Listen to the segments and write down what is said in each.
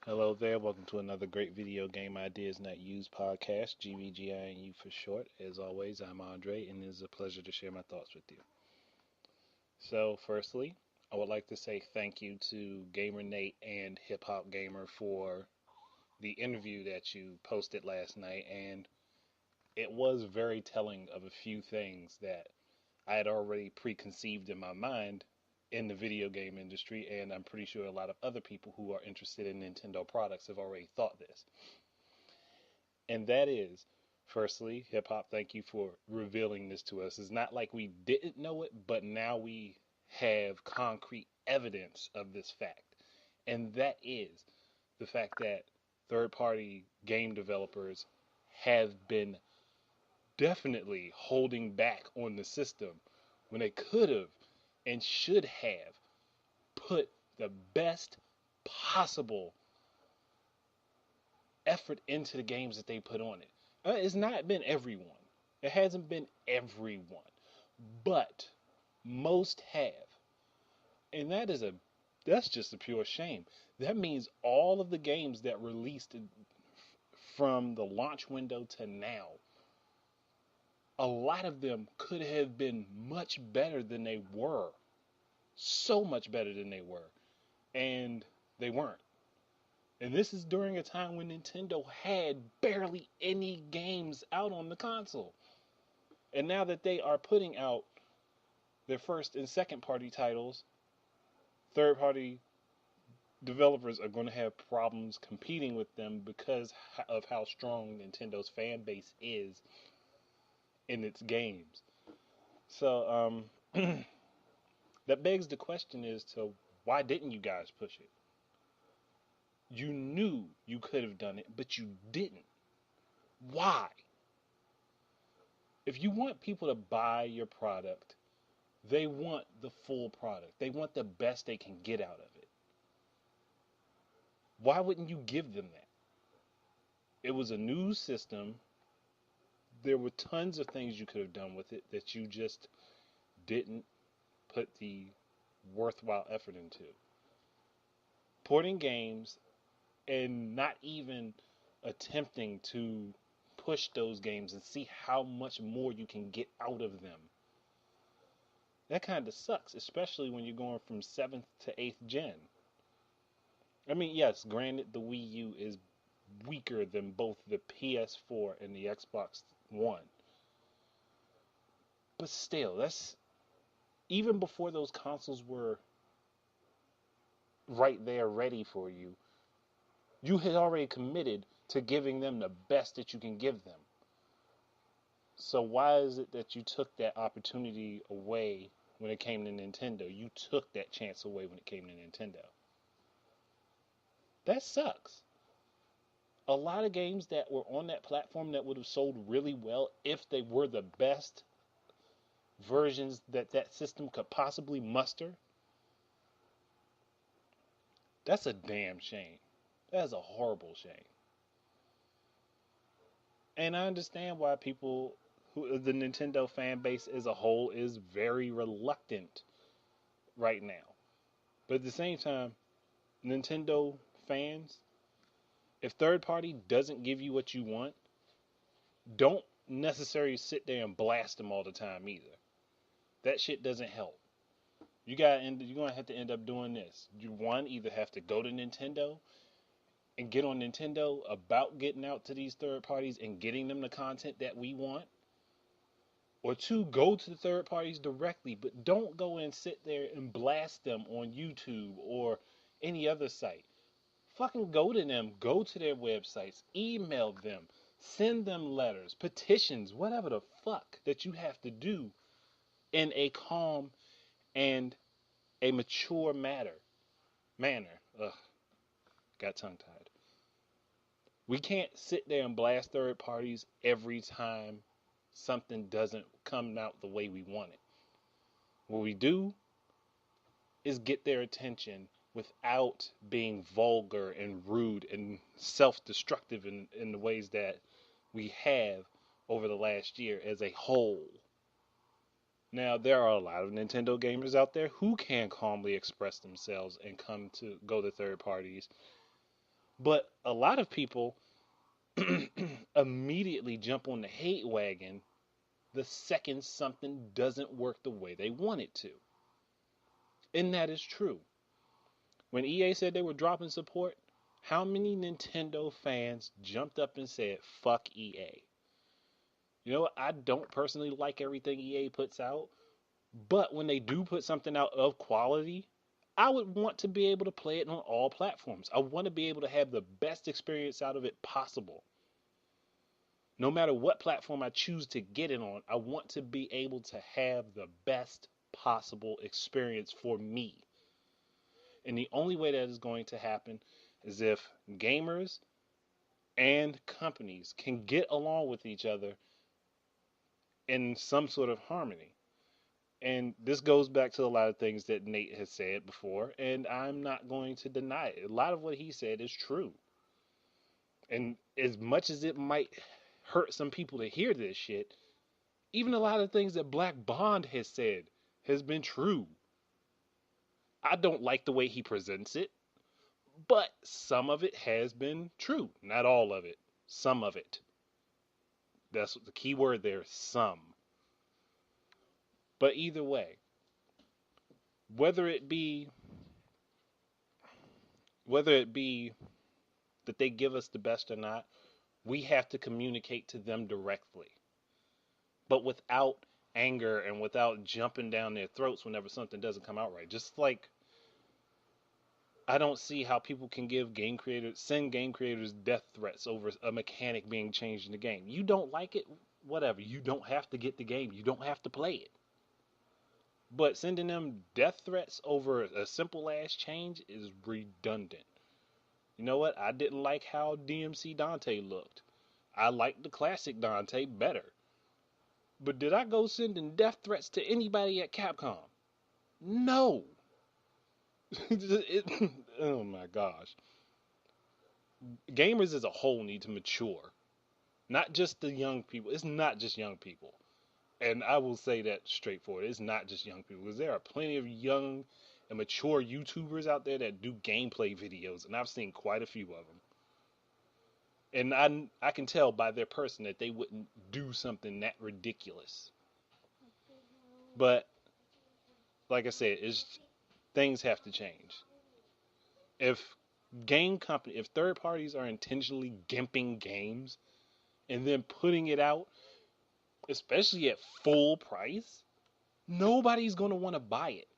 Hello there, welcome to another great video game ideas not used podcast, GVGI and you for short. As always, I'm Andre and it is a pleasure to share my thoughts with you. So firstly, I would like to say thank you to GamerNate and HipHopGamer for the interview that you posted last night, and it was very telling of a few things that I had already preconceived in my mind in the video game industry, and I'm pretty sure a lot of other people who are interested in Nintendo products have already thought this. And that is, firstly, Hip Hop, thank you for revealing this to us. It's not like we didn't know it, but now we have concrete evidence of this fact. And that is the fact that third party game developers have been definitely holding back on the system when they could have and should have put the best possible effort into the games that they put on it. It's not been everyone. It hasn't been everyone, but most have. And that's just a pure shame. That means all of the games that released from the launch window to now, a lot of them could have been much better than they were. So much better than they were. And they weren't. And this is during a time when Nintendo had barely any games out on the console. And now that they are putting out their first and second party titles, third party developers are going to have problems competing with them because of how strong Nintendo's fan base is in its games. So that begs the question as to why didn't you guys push it? You knew you could have done it, but you didn't. Why? If you want people to buy your product, they want the full product. They want the best they can get out of it. Why wouldn't you give them that? It was a new system. There were tons of things you could have done with it that you just didn't put the worthwhile effort into. Porting games and not even attempting to push those games and see how much more you can get out of them. That kind of sucks, especially when you're going from 7th to 8th gen. I mean, yes, granted, the Wii U is weaker than both the PS4 and the Xbox One. But still, that's even before those consoles were right there ready for you. You had already committed to giving them the best that you can give them. So why is it that you took that opportunity away when it came to Nintendo? You took that chance away when it came to Nintendo. That sucks. A lot of games that were on that platform that would have sold really well if they were the best versions that that system could possibly muster. That's a damn shame. That is a horrible shame. And I understand why people, the Nintendo fan base as a whole, is very reluctant right now. But at the same time, Nintendo fans, if third party doesn't give you what you want, don't necessarily sit there and blast them all the time either. That shit doesn't help. You're gonna have to end up doing this. You either have to go to Nintendo and get on Nintendo about getting out to these third parties and getting them the content that we want, or two, go to the third parties directly, but don't go and sit there and blast them on YouTube or any other site. Fucking go to them, go to their websites, email them, send them letters, petitions, whatever the fuck that you have to do in a calm and a mature manner. Ugh, got tongue-tied. We can't sit there and blast third parties every time something doesn't come out the way we want it. What we do is get their attention without being vulgar and rude and self-destructive in the ways that we have over the last year as a whole. Now, there are a lot of Nintendo gamers out there who can calmly express themselves and go to third parties But a lot of people immediately jump on the hate wagon the second something doesn't work the way they want it to. And that is true. When EA said they were dropping support, how many Nintendo fans jumped up and said, fuck EA? You know what? I don't personally like everything EA puts out, but when they do put something out of quality, I would want to be able to play it on all platforms. I want to be able to have the best experience out of it possible. No matter what platform I choose to get it on, I want to be able to have the best possible experience for me. And the only way that is going to happen is if gamers and companies can get along with each other in some sort of harmony. And this goes back to a lot of things that Nate has said before, and I'm not going to deny it. A lot of what he said is true. And as much as it might hurt some people to hear this shit, even a lot of things that Black Bond has said has been true. I don't like the way he presents it, but some of it has been true. Not all of it. Some of it. That's the key word there, some. But either way, whether it be that they give us the best or not, we have to communicate to them directly. But without anger and without jumping down their throats whenever something doesn't come out right. Just like I don't see how people can send game creators death threats over a mechanic being changed in the game. You don't like it, whatever. You don't have to get the game. You don't have to play it. But sending them death threats over a simple ass change is redundant. You know what? I didn't like how DMC Dante looked. I liked the classic Dante better. But did I go sending death threats to anybody at Capcom? No. Oh my gosh. Gamers as a whole need to mature. Not just the young people. It's not just young people. And I will say that straightforward. It's not just young people. Because there are plenty of young and mature YouTubers out there that do gameplay videos. And I've seen quite a few of them. And I can tell by their person that they wouldn't do something that ridiculous. But, like I said, things have to change. If third parties are intentionally gimping games and then putting it out, especially at full price, nobody's going to want to buy it.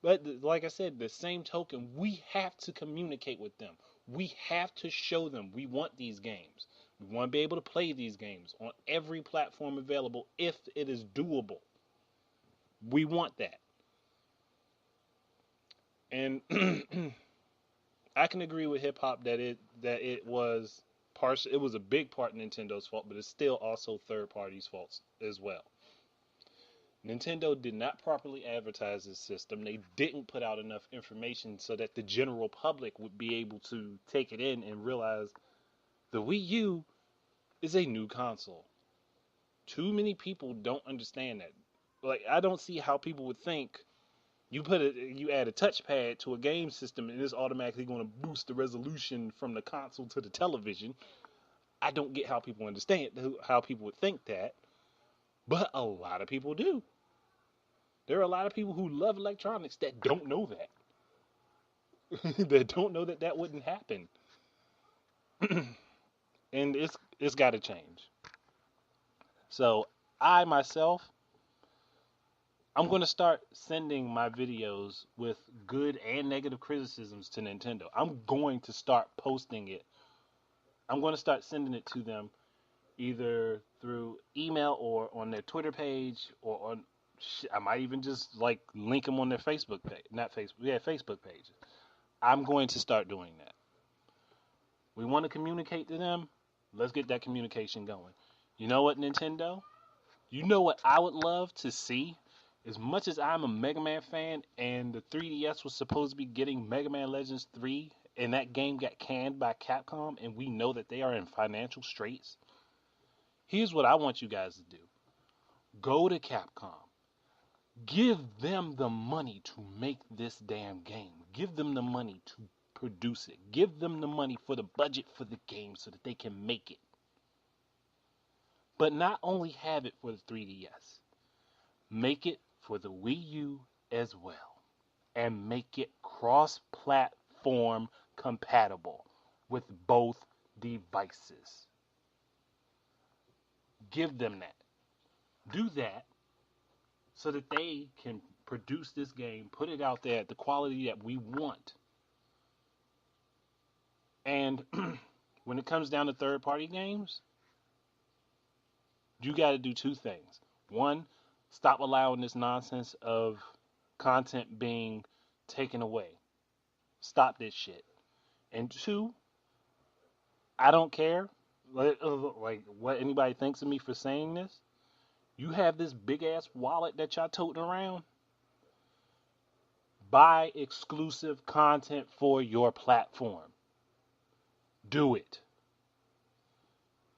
But like I said, the same token, we have to communicate with them. We have to show them we want these games. We want to be able to play these games on every platform available if it is doable. We want that. And I can agree with Hip Hop that it was a big part of Nintendo's fault, but it's still also third parties' faults as well. Nintendo did not properly advertise this system. They didn't put out enough information so that the general public would be able to take it in and realize the Wii U is a new console. Too many people don't understand that. Like, I don't see how people would think you add a touchpad to a game system and it's automatically going to boost the resolution from the console to the television. I don't get how people understand how people would think that, but a lot of people do. There are a lot of people who love electronics that don't know that. That don't know that wouldn't happen. And it's got to change. So I myself, I'm going to start sending my videos with good and negative criticisms to Nintendo. I'm going to start posting it. I'm going to start sending it to them either through email or on their Twitter page or on. I might even just like link them on their Facebook page. Facebook page. I'm going to start doing that. We want to communicate to them. Let's get that communication going. You know what, Nintendo? You know what I would love to see? As much as I'm a Mega Man fan and the 3DS was supposed to be getting Mega Man Legends 3 and that game got canned by Capcom and we know that they are in financial straits, here's what I want you guys to do. Go to Capcom. Give them the money to make this damn game. Give them the money to produce it. Give them the money for the budget for the game so that they can make it. But not only have it for the 3DS, make it for the Wii U as well. And make it cross-platform compatible with both devices. Give them that. Do that so that they can produce this game, put it out there at the quality that we want. And when it comes down to third-party games, you got to do two things. One, stop allowing this nonsense of content being taken away. Stop this shit. And two, I don't care like what anybody thinks of me for saying this. You have this big ass wallet that y'all toting around. Buy exclusive content for your platform. Do it.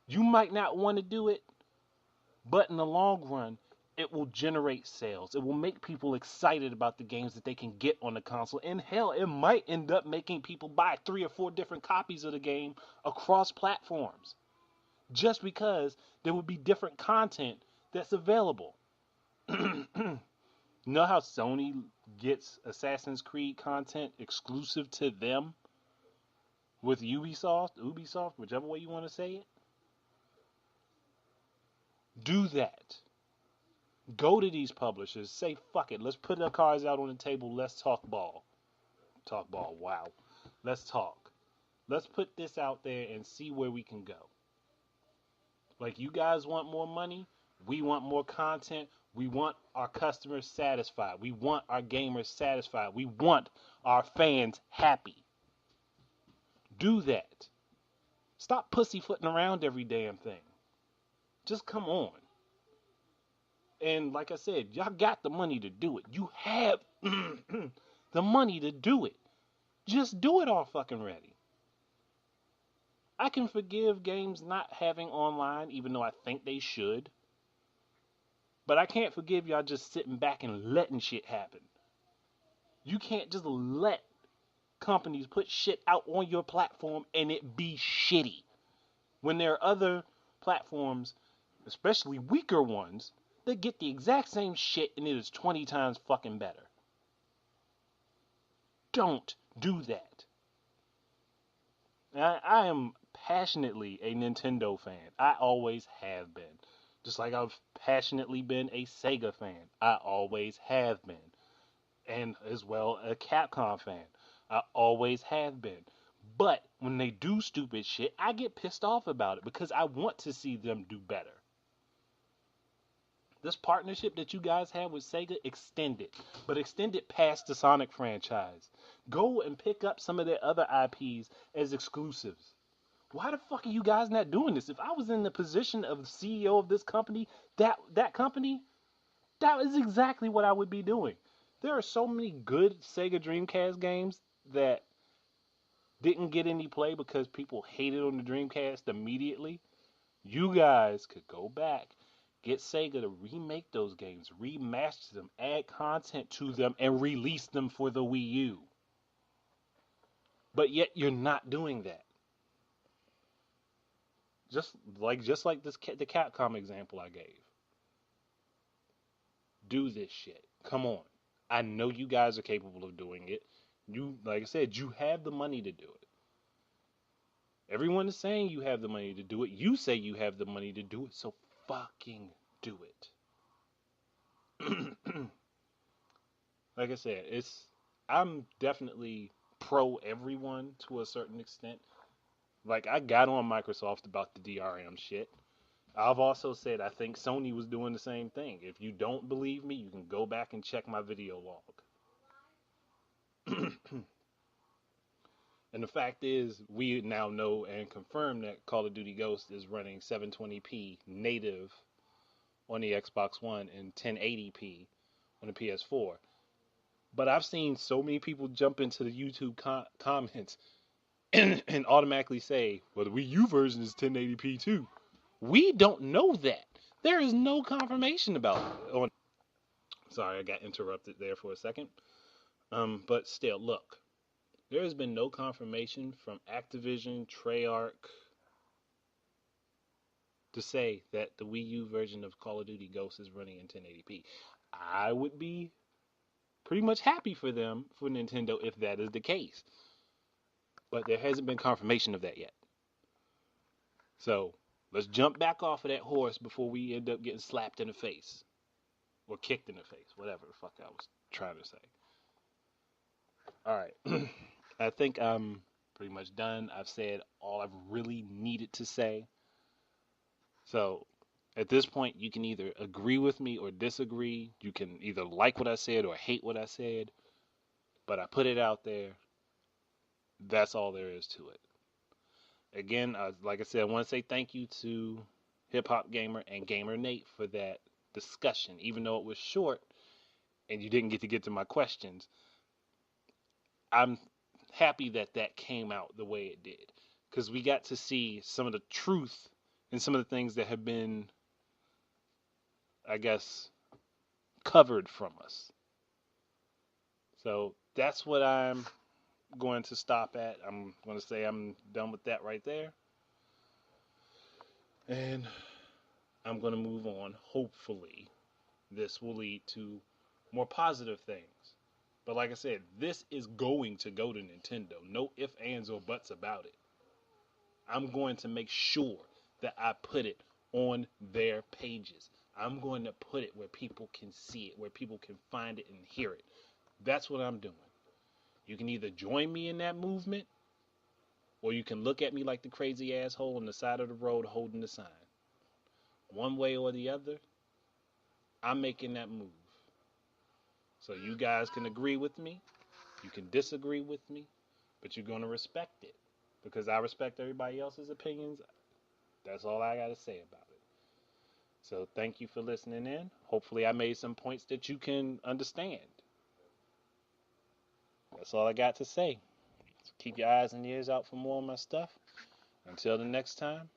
You might not want to do it, but in the long run, it will generate sales. It will make people excited about the games that they can get on the console. And hell, it might end up making people buy 3 or 4 different copies of the game across platforms. Just because there will be different content that's available. You know how Sony gets Assassin's Creed content exclusive to them with Ubisoft, whichever way you want to say it? Do that. Go to these publishers. Say, fuck it. Let's put our cards out on the table. Let's talk ball. Talk ball. Wow. Let's talk. Let's put this out there and see where we can go. Like, you guys want more money? We want more content. We want our customers satisfied. We want our gamers satisfied. We want our fans happy. Do that. Stop pussyfooting around every damn thing. Just come on. And like I said, y'all got the money to do it. You have the money to do it. Just do it all fucking ready. I can forgive games not having online, even though I think they should. But I can't forgive y'all just sitting back and letting shit happen. You can't just let companies put shit out on your platform and it be shitty. When there are other platforms, especially weaker ones, that get the exact same shit and it is 20 times fucking better. Don't do that. I am passionately a Nintendo fan. I always have been. Just like I've passionately been a Sega fan. I always have been. And as well a Capcom fan. I always have been. But when they do stupid shit, I get pissed off about it because I want to see them do better. This partnership that you guys have with Sega, extend it. But extend it past the Sonic franchise. Go and pick up some of their other IPs as exclusives. Why the fuck are you guys not doing this? If I was in the position of the CEO of this company, that company, that is exactly what I would be doing. There are so many good Sega Dreamcast games that didn't get any play because people hated on the Dreamcast immediately. You guys could go back, get Sega to remake those games, remaster them, add content to them, and release them for the Wii U. But yet you're not doing that. Just like the Capcom example I gave. Do this shit. Come on. I know you guys are capable of doing it. You, like I said, you have the money to do it. Everyone is saying you have the money to do it. You say you have the money to do it, so fucking do it. Like I said, I'm definitely pro everyone to a certain extent. Like, I got on Microsoft about the DRM shit. I've also said I think Sony was doing the same thing. If you don't believe me, you can go back and check my video log. And the fact is, we now know and confirm that Call of Duty Ghost is running 720p native on the Xbox One and 1080p on the PS4. But I've seen so many people jump into the YouTube comments and automatically say, well, the Wii U version is 1080p too. We don't know that. There is no confirmation about it. Sorry, I got interrupted there for a second. But still, look. There has been no confirmation from Activision, Treyarch, to say that the Wii U version of Call of Duty Ghosts is running in 1080p. I would be pretty much happy for them, for Nintendo, if that is the case. But there hasn't been confirmation of that yet. So let's jump back off of that horse before we end up getting slapped in the face. Or kicked in the face, whatever the fuck I was trying to say. Alright. I think I'm pretty much done. I've said all I've really needed to say. So at this point, you can either agree with me or disagree. You can either like what I said or hate what I said. But I put it out there. That's all there is to it. Again, like I said, I want to say thank you to HipHopGamer and GamerNate for that discussion. Even though it was short and you didn't get to my questions, I'm happy that that came out the way it did. Because we got to see some of the truth and some of the things that have been, I guess, covered from us. So that's what I'm going to stop at. I'm going to say I'm done with that right there. And I'm going to move on. Hopefully, this will lead to more positive things. But like I said, this is going to go to Nintendo. No ifs, ands, or buts about it. I'm going to make sure that I put it on their pages. I'm going to put it where people can see it, where people can find it and hear it. That's what I'm doing. You can either join me in that movement, or you can look at me like the crazy asshole on the side of the road holding the sign. One way or the other, I'm making that move. So you guys can agree with me, you can disagree with me, but you're going to respect it. Because I respect everybody else's opinions. That's all I got to say about it. So thank you for listening in. Hopefully I made some points that you can understand. That's all I got to say. So keep your eyes and ears out for more of my stuff. Until the next time,